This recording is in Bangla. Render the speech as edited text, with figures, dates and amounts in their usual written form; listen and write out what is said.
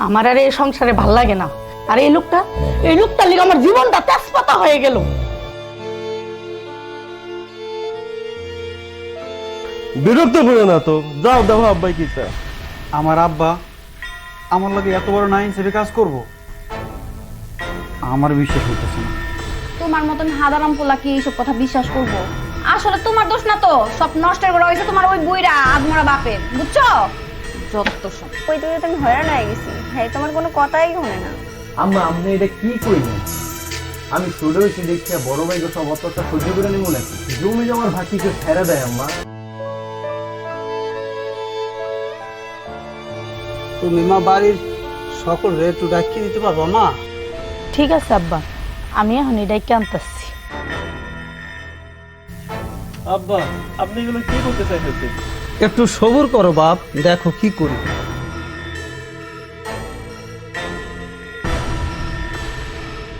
আমার আর এই সংসারে ভাল লাগে না। আর এই লোকটার লিগে আমার জীবনটা তেজপাতা হয়ে গেল। বিরক্ত করে না তো, যাও দেখো আব্বাই কি চায়। আমার আব্বা আমার লাগে এত বড় নাইনসাফি কাজ করব, আমার বিশ্বাস হইতেছে না। তোমার মতন হাদারাম পোলা কি এইসব কথা বিশ্বাস করবো? আসলে তোমার দোষ না তো, সব নষ্টের করা হয়েছে তোমার ওই বুইরা আদমরা বাপের, বুঝছো? যত সব ওই তুমি তো আমি হয়রান হয়ে গেছি। হ্যাঁ, তোমার কোনো কথাই শুনে না। আম্মা আপনি এটা কি কইলেন? আমি ছোট হয়েছি দেখিয়া বড় ভাই সব অত্যাচার সহ্য করে নিব নাকি? জমি জমার ভাগ কিছু ছেড়ে দেয় আম্মা। তুমি মা বাড়ির সকলে একটু ডাকিয়ে দিতে পারবো মা? ঠিক আছে আব্বা, আমি এখন এটাই আনতেছি। আব্বা, আপনি এগুলো কি করতে চাইতেছেন? একটু সবুর করো বাপ, দেখো কি করি।